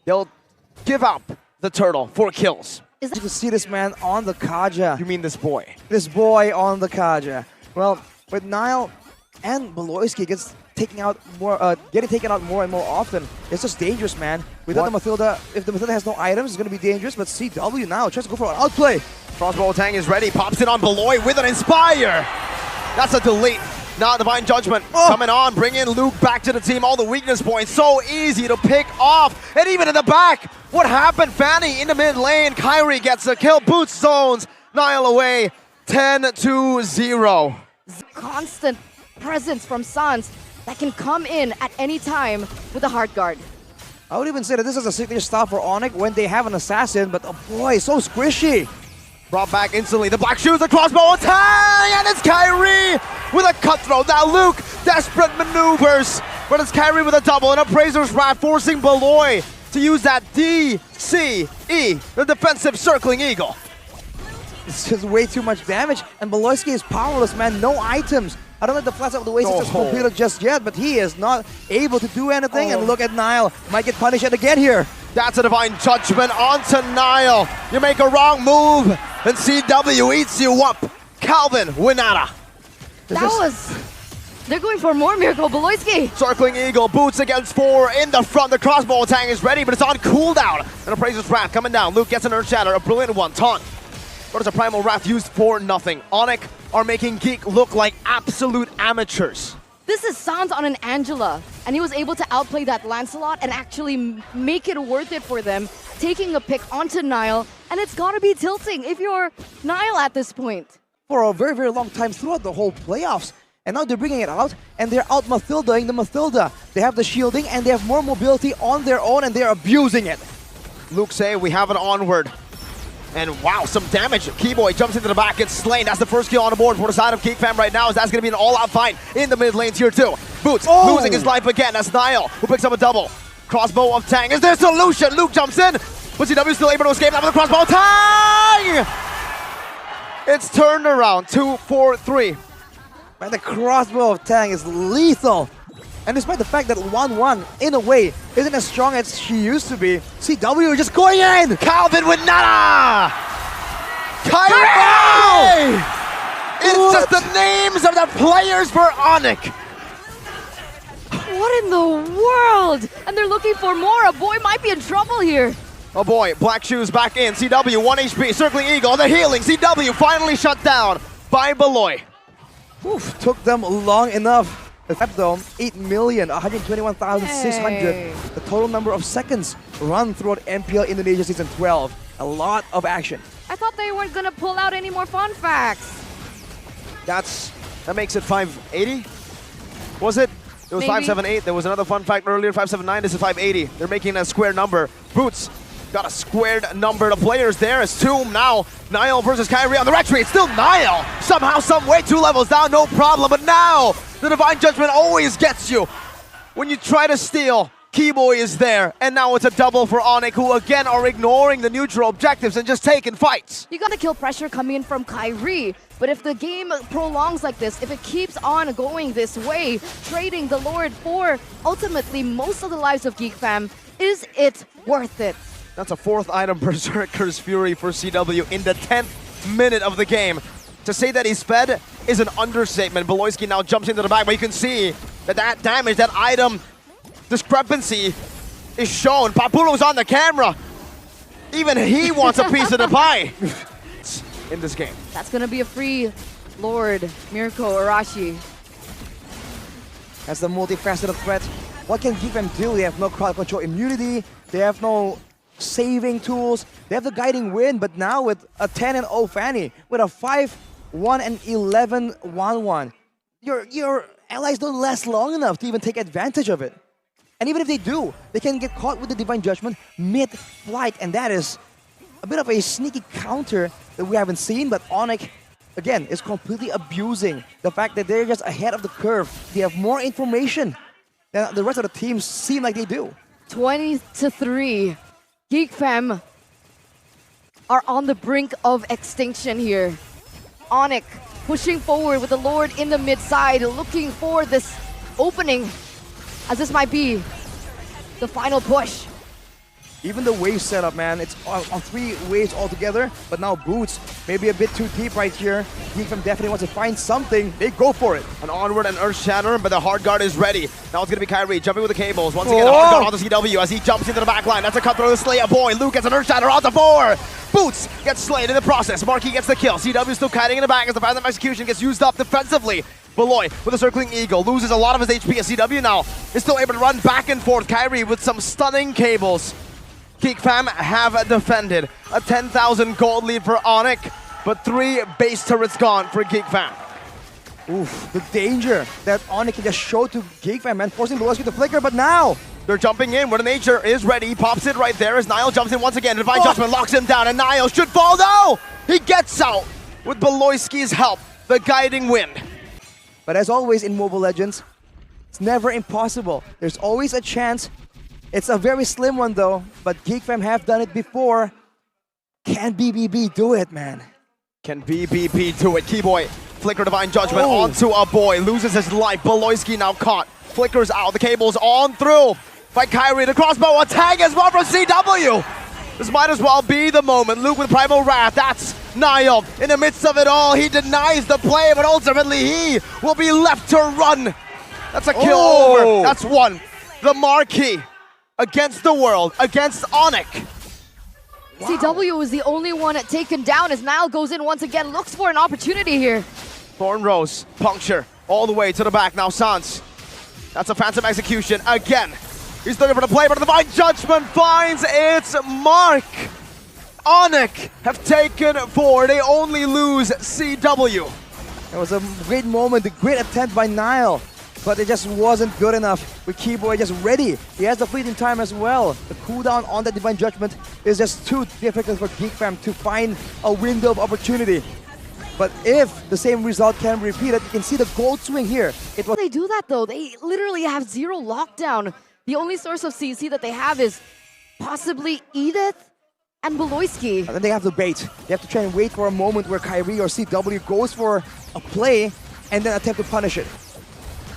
they'll give up the turtle for kills. You can see this man on the Kaja. You mean this boy? This boy on the Kaja. Well, with Niall and Beloyski getting taken out more and more often, it's just dangerous, man. Without the Mathilda, if the Mathilda has no items, it's going to be dangerous. But CW now tries to go for an outplay. Crossbow Tang is ready, pops it on Beloy with an Inspire. That's a delete. Now Divine Judgment coming on, bring in Luke back to the team. All the weakness points, so easy to pick off. And even in the back, what happened? Fanny in the mid lane. Kyrie gets a kill, Boots zones Niall away, 10-0. Constant presence from Sans that can come in at any time with a hard guard. I would even say that this is a signature style for Onic when they have an assassin, but oh boy, so squishy. Brought back instantly, the black shoes, the crossbow attack, and it's Kyrie with a cutthroat. Now Luke, desperate maneuvers, but it's Kyrie with a double, and Appraiser's Wrath forcing Beloy to use that DCE, the defensive circling eagle. It's just way too much damage, and Beloyski is powerless, man, no items. I don't know if the flash of the waste is just completed just yet, but he is not able to do anything, and look at Niall, might get punished yet again here. That's a Divine Judgment onto Niall. You make a wrong move, and CW eats you up. Calvin Winata. They're going for more Miracle Beloyski. Circling Eagle, Boots against 4 in the front. The crossbow attack is ready, but it's on cooldown. And Appraiser's Wrath coming down. Luke gets an Earth Shatter, a brilliant one. Taunt. What is a Primal Wrath used for? Nothing. Onic are making Geek look like absolute amateurs. This is Sans on an Angela, and he was able to outplay that Lancelot and actually make it worth it for them, taking a pick onto Niall, and it's gotta be tilting if you're Niall at this point. For a very, very long time throughout the whole playoffs, and now they're bringing it out, and they're out Mathilda-ing the Mathilda. They have the shielding, and they have more mobility on their own, and they're abusing it. Luke say we have an onward. And wow, some damage. Keyboy jumps into the back, gets slain. That's the first kill on the board for the side of Geek Fam right now, as that's going to be an all-out fight in the mid lane tier 2. Boots losing his life again. That's Niall, who picks up a double. Crossbow of Tang. Is there a solution? Luke jumps in. But CW still able to escape out of the crossbow. Tang! It's turned around. 2-4-3. Man, the crossbow of Tang is lethal. And despite the fact that 1-1, in a way, isn't as strong as she used to be, CW just going in! Calvin with nada! Kyrie! It's just the names of the players for Onic. What in the world? And they're looking for more. A boy might be in trouble here. Oh boy, Black Shoes back in. CW, 1 HP, circling Eagle, the healing. CW finally shut down by Beloy. Oof, took them long enough. The tap though, 8,121,600. The total number of seconds run throughout MPL Indonesia Season 12. A lot of action. I thought they weren't gonna pull out any more fun facts. That makes it 580? Was it? It was Maybe. 578. There was another fun fact earlier, 579. This is 580. They're making a square number. Boots got a squared number. The players there is Tomb now. Niall versus Kyrie on the retreat. It's still Niall. Somehow, some way, 2 levels down, no problem. But now, the Divine Judgment always gets you. When you try to steal, Keyboy is there. And now it's a double for Onic, who again are ignoring the neutral objectives and just taking fights. You got the kill pressure coming in from Kyrie. But if the game prolongs like this, if it keeps on going this way, trading the Lord for ultimately most of the lives of Geek Fam, is it worth it? That's a 4th item, Berserker's Fury for CW in the 10th minute of the game. To say that he's fed is an understatement. Beloyski now jumps into the back, but you can see that damage, that item discrepancy is shown. Papulo's on the camera. Even he wants a piece of the pie in this game. That's gonna be a free Lord, Mirko Arashi. As the multifaceted threat, what can Geek Fam do? They have no crowd control immunity. They have no saving tools. They have the guiding wind, but now with a 10-0 Fanny, with a 5-1 and 11-1-1, your allies don't last long enough to even take advantage of it. And even if they do, they can get caught with the Divine Judgment mid-flight, and that is a bit of a sneaky counter that we haven't seen, but Onic, again, is completely abusing the fact that they're just ahead of the curve. They have more information than the rest of the teams seem like they do. 20-3. Geek Fam are on the brink of extinction here. Onic pushing forward with the Lord in the mid-side, looking for this opening, as this might be the final push. Even the wave setup, man, it's on 3 waves altogether, but now Boots maybe a bit too deep right here. Geek Fam definitely wants to find something. They go for it. An onward and earth shatter, but the hard guard is ready. Now it's going to be Kyrie jumping with the cables. Once again, a hard guard on the CW as he jumps into the back line. That's a cut through the Slayer boy. Luke gets an earth shatter on the 4. Boots gets slayed in the process. Markey gets the kill. CW still kiting in the back as the Phantom Execution gets used up defensively. Beloy with a circling Eagle loses a lot of his HP as CW now is still able to run back and forth. Kyrie with some stunning cables. Geek Fam have defended a 10,000 gold lead for Onic, but 3 base turrets gone for Geek Fam. Oof, the danger that Onic can just show to Geek Fam, man, forcing Beloski to flicker, but now they're jumping in where the nature is ready. He pops it right there as Niall jumps in once again. Divine Judgment locks him down, and Niall should fall now. He gets out with Beloyski's help, the guiding wind. But as always in Mobile Legends, it's never impossible. There's always a chance. It's a very slim one though, but Geek Fam have done it before. Can BBB do it, man? Can BBB do it? Keyboy, flicker Divine Judgment onto a boy, loses his life. Beloyski now caught, flickers out, the cables on through by Kyrie. The crossbow attack as well from CW. This might as well be the moment. Luke with Primal Wrath, that's Niall. In the midst of it all, he denies the play, but ultimately he will be left to run. That's a kill over, that's 1. The Marquee against the world, against Onic. Wow. CW is the only one taken down as Niall goes in once again, looks for an opportunity here. Thorn Rose, puncture, all the way to the back. Now Sans, that's a Phantom Execution again. He's looking for the play, but the Divine Judgment finds its mark. Onic have taken 4, they only lose CW. It was a great moment, a great attempt by Niall, but it just wasn't good enough with Keyboy just ready. He has the fleeting time as well. The cooldown on the Divine Judgment is just too difficult for Geek Fam to find a window of opportunity. But if the same result can be repeated, you can see the gold swing here. It was They do that though, they literally have 0 lockdown. The only source of CC that they have is possibly Edith and Beloyski. And then they have to bait. They have to try and wait for a moment where Kyrie or CW goes for a play and then attempt to punish it.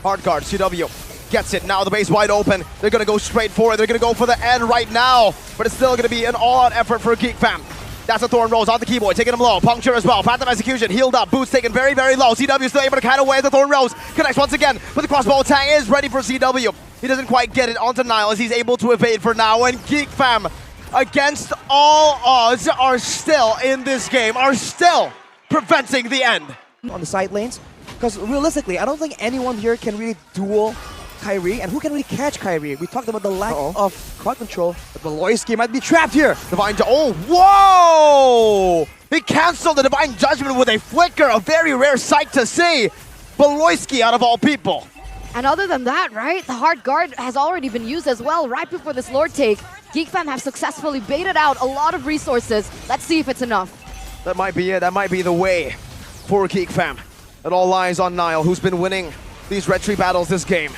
Hard guard, CW gets it. Now the base wide open. They're going to go straight for it. They're going to go for the end right now. But it's still going to be an all-out effort for Geek fam. That's a Thorn Rose on the Keyboy, taking him low. Puncture as well. Phantom Execution, healed up. Boots taken very, very low. CW still able to cut away as the Thorn Rose. Connects once again, but the crossbow attack is ready for CW. He doesn't quite get it onto Nile as he's able to evade for now. And Geek fam, against all odds, are still in this game, are still preventing the end. On the side lanes, because realistically, I don't think anyone here can really duel Kyrie, and who can really catch Kyrie? We talked about the lack of crowd control, but Beloyski might be trapped here. Oh, whoa! He canceled the Divine Judgment with a flicker, a very rare sight to see. Beloyski out of all people. And other than that, right, the hard guard has already been used as well right before this Lord take. Geek fam have successfully baited out a lot of resources. Let's see if it's enough. That might be it. That might be the way for Geek fam. It all lies on Nile, who's been winning these Red Tree battles this game.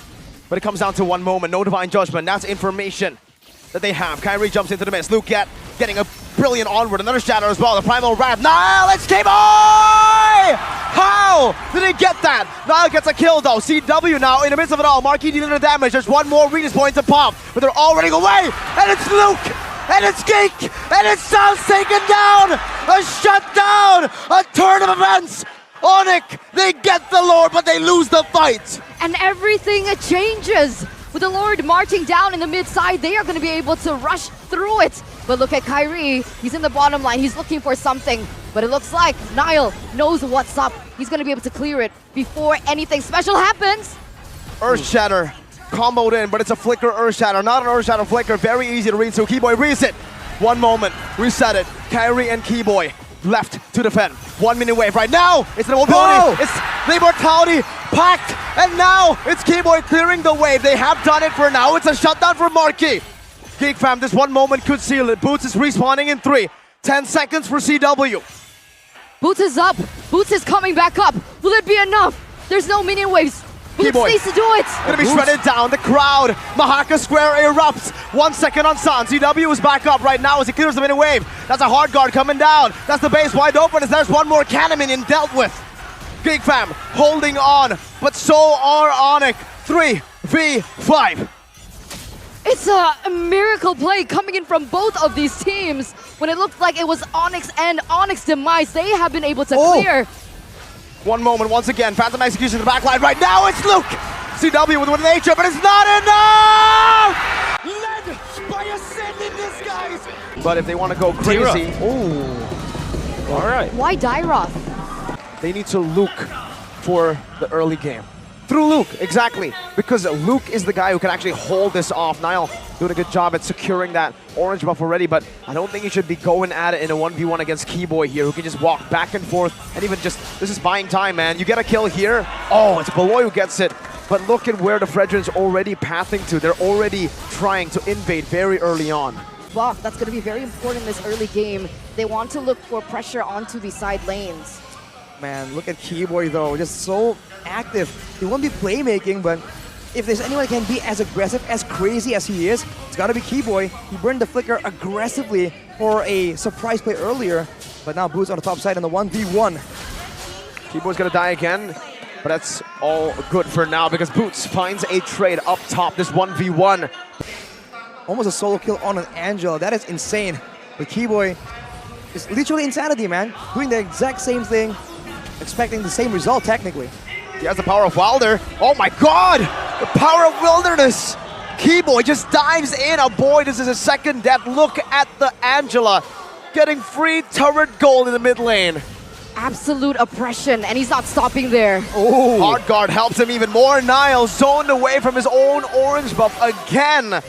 But it comes down to one moment. No Divine Judgment. That's information that they have. Kyrie jumps into the mist. Luke getting a brilliant onward. Another shatter as well. The Primal Wrath. Nile, it's Keyboy! How did he get that? Nile gets a kill though. CW now in the midst of it all. Marquis dealing the damage. There's one more Regis point to pop. But they're all running away. And it's Luke! And it's Geek! And it's Sounds taken down! A shutdown! A turn of events! Onic, they get the Lord, but they lose the fight. And everything changes. With the Lord marching down in the mid side, they are going to be able to rush through it. But look at Kyrie. He's in the bottom line. He's looking for something. But it looks like Nile knows what's up. He's going to be able to clear it before anything special happens. Earth Shatter comboed in, but it's a flicker Earth Shatter. Not an Earth Shatter flicker. Very easy to read. So Keyboy reads it. One moment. Reset it. Kyrie and Keyboy left to defend. 1 minute wave right now. It's the mobility. It's the immortality packed. And now it's Keyboy clearing the wave. They have done it for now. It's a shutdown for Marquis. Geek fam, this one moment could seal it. Boots is respawning in 3. 10 seconds for CW. Boots is up. Boots is coming back up. Will it be enough? There's no minion waves. Boots needs to do it. Gonna be shredded down. The crowd. Mahaka Square erupts. 1 second on Sun. CW is back up right now as he clears the minion wave. That's a hard guard coming down. That's the base wide open as there's one more cannon minion dealt with. Geek fam holding on, but so are Onic. 3v5. It's a miracle play coming in from both of these teams. When it looked like it was Onyx and Onyx demise, they have been able to clear. One moment, once again, Phantom Execution in the back line. Right now, it's Luke! CW with one nature, but it's not enough! Led by Ascending Disguise! But if they want to go crazy... Oh. All right. Why Dyroth? They need to Luke for the early game. Through Luke, exactly. Because Luke is the guy who can actually hold this off. Nile doing a good job at securing that orange buff already, but I don't think he should be going at it in a 1v1 against Keyboy here, who can just walk back and forth and even just, this is buying time, man. You get a kill here. Oh, it's Beloy who gets it. But look at where the Fredrin's already pathing to. They're already trying to invade very early on. Buff, that's going to be very important in this early game. They want to look for pressure onto the side lanes. Man, look at Keyboy though, just so active. He won't be playmaking, but if there's anyone that can be as aggressive, as crazy as he is, it's gotta be Keyboy. He burned the flicker aggressively for a surprise play earlier, but now Boots on the top side in the 1v1. Keyboy's gonna die again, but that's all good for now because Boots finds a trade up top, this 1v1. Almost a solo kill on an Angela, that is insane. But Keyboy is literally insanity, man. Doing the exact same thing, expecting the same result technically. He has the power of Wilder. Oh my god! The power of Wilderness! Keyboy just dives in. Oh boy, this is his second death. Look at the Angela getting free turret gold in the mid lane. Absolute oppression, and he's not stopping there. Oh, hard guard helps him even more. Nile zoned away from his own orange buff again.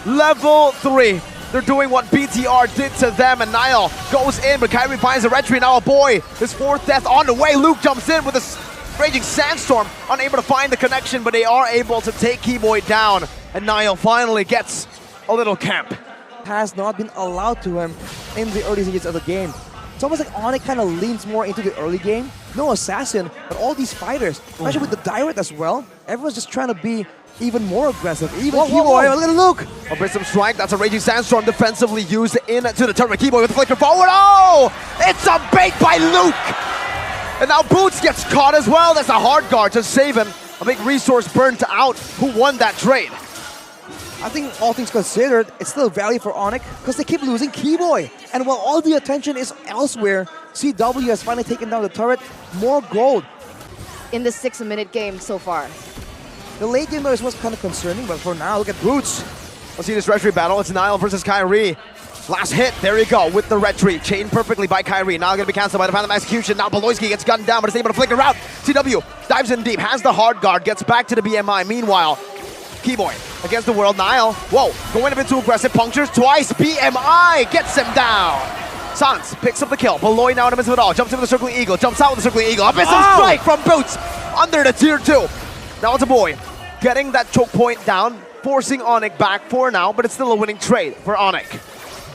Level 3. They're doing what BTR did to them, and Nile goes in, but Kyrie finds a red tree. Now a boy, his 4th death on the way. Luke jumps in with a raging sandstorm, unable to find the connection, but they are able to take Keyboy down, and Nile finally gets a little camp. Has not been allowed to him in the early stages of the game. It's almost like Onic kind of leans more into the early game. No assassin, but all these fighters, especially with the Direct as well, everyone's just trying to be even more aggressive. Even Keyboy, look at Luke! A Prism Strike, that's a Raging Sandstorm defensively used into the turret. Keyboy with the flicker forward. Oh! It's a bait by Luke! And now Boots gets caught as well. That's a hard guard to save him. A big resource burnt out. Who won that trade? I think all things considered, it's still value for Onic because they keep losing Keyboy. And while all the attention is elsewhere, CW has finally taken down the turret. More gold. In the 6-minute game so far. The late game though is what's kind of concerning, but for now, look at Boots. Let's see this retry battle. It's Niall versus Kyrie. Last hit, there you go, with the retry. Chained perfectly by Kyrie. Now going to be cancelled by the Phantom Execution. Now Beloyski gets gunned down, but is able to flicker out. CW dives in deep, has the hard guard, gets back to the BMI. Meanwhile, Keyboy against the world. Niall, whoa, going a bit too aggressive, punctures twice. BMI gets him down. Sans picks up the kill. Beloy now in the midst of it all. Jumps in with the Circling Eagle, jumps out with the Circling Eagle. Abyssal strike from Boots under the tier 2. Now it's a boy getting that choke point down, forcing Onic back for now, but it's still a winning trade for Onic.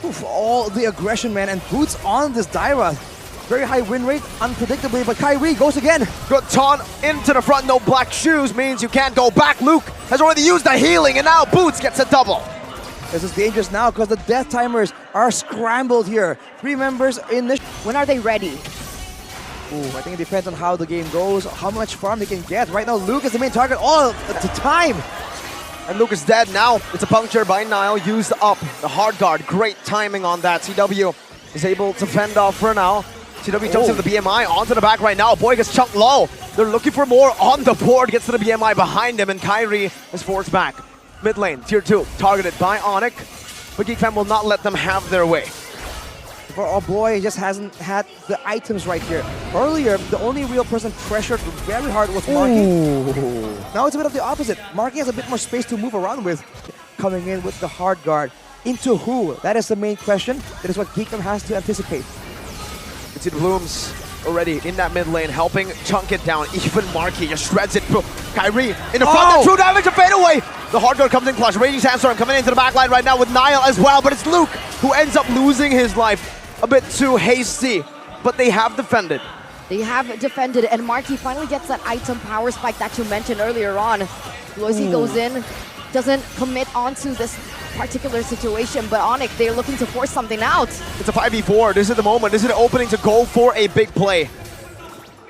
Oof, all the aggression, man, and Boots on this Dyra. Very high win rate, unpredictably, but Kyrie goes again. Good taunt into the front, no black shoes means you can't go back. Luke has already used the healing, and now Boots gets a double. This is dangerous now because the death timers are scrambled here. 3 members in this. When are they ready? Ooh, I think it depends on how the game goes, how much farm they can get. Right now, Luke is the main target all the time. And Luke is dead now. It's a puncture by Niall, used up the hard guard. Great timing on that. CW is able to fend off for now. CW jumps into the BMI, onto the back right now. Boy gets chunked low. They're looking for more on the board. Gets to the BMI behind him, and Kyrie is forced back. Mid lane, tier 2, targeted by Onic, but Geek Fam will not let them have their way. For our boy, he just hasn't had the items right here. Earlier, the only real person pressured very hard was Marky. Ooh. Now it's a bit of the opposite. Marky has a bit more space to move around with. Coming in with the hard guard. Into who? That is the main question. That is what Geek Fam has to anticipate. It's in Blooms already in that mid lane, helping chunk it down. Even Marky just shreds it. Kyrie in the front, the true damage, a fade away. The hard guard comes in clutch. Raging Sandstorm coming into the back line right now with Niall as well, but it's Luke who ends up losing his life. A bit too hasty, but they have defended. They have defended, and Marky finally gets that item power spike that you mentioned earlier on. Loisy goes in, doesn't commit onto this particular situation, but Onic, they're looking to force something out. It's a 5v4. This is the moment. This is the opening to go for a big play.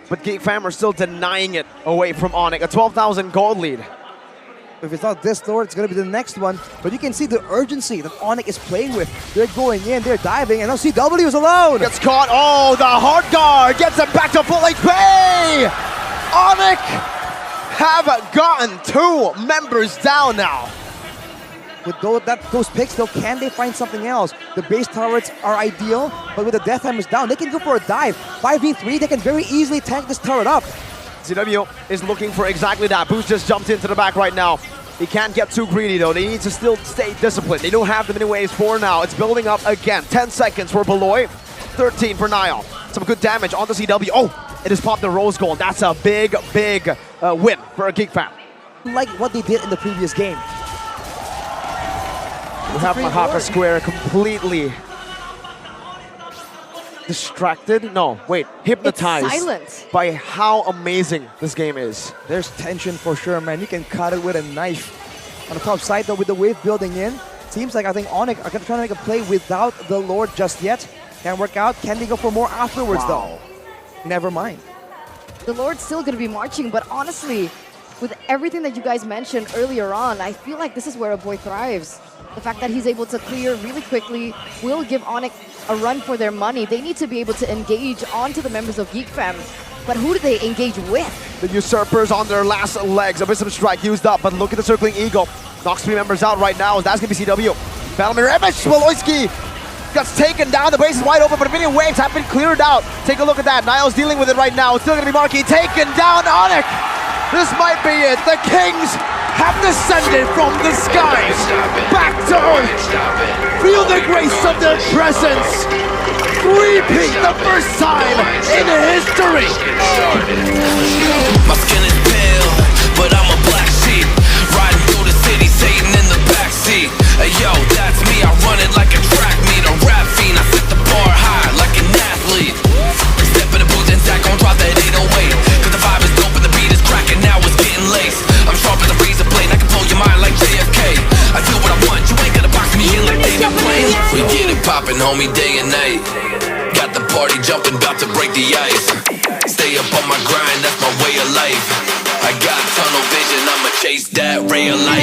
But Geek Fam are still denying it away from Onic. A 12,000 gold lead. If it's not this Lord, it's going to be the next one. But you can see the urgency that Onic is playing with. They're going in, they're diving, and now CW is alone. Gets caught. Oh, the hard guard gets him back to full HP. Onic have gotten 2 members down now. With those picks, though, can they find something else? The base turrets are ideal, but with the death timers down, they can go for a dive. 5v3, they can very easily tank this turret up. CW is looking for exactly that. Boost just jumped into the back right now. He can't get too greedy though. They need to still stay disciplined. They don't have the many waves for now. It's building up again. 10 seconds for Beloy, 13 for Niall. Some good damage on the CW. Oh, it has popped the Rose Gold. That's a big win for a Geek Fam. Like what they did in the previous game. We have Mahaka Square completely distracted. No, wait, hypnotized. It's silent. By how amazing this game is. There's tension for sure, man. You can cut it with a knife. On the top side, though, with the wave building in, seems like I think Onic are trying to make a play without the Lord just yet. Can't work out. Can they go for more afterwards, though? Never mind. The Lord's still going to be marching, but honestly, with everything that you guys mentioned earlier on, I feel like this is where a boy thrives. The fact that he's able to clear really quickly will give Onic a run for their money. They need to be able to engage onto the members of Geek Fam. But who do they engage with? The Usurpers on their last legs. Abyssal Strike used up, but look at the Circling Eagle. Knocks 3 members out right now. That's going to be CW. Battle Mirror image. Woloyski gets taken down. The base is wide open, but many waves have been cleared out. Take a look at that. Niall's dealing with it right now. It's still going to be Marky taken down. Onic. This might be it. The Kings have descended from the skies back to earth. Feel the grace of their presence. Repeat the first time in history. My skin is pale, but I'm a black sheep. Riding through the city, Satan in the backseat. Hey yo, that's me. I run it like a track meet, a rap fiend. I set the bar high like an athlete. Step in the booth and Zach on drop that 808. Cause the vibe is dope and the beat is cracking. Now it's getting laced. I'm sharp as a razor blade. I can blow your mind like JFK. I do what I want. You ain't gonna box me in like David Blaine. We get it poppin', homie, day and night. Got the party jumping, about to break the ice. Stay up on my grind, that's my way of life. I got tunnel that ray of light.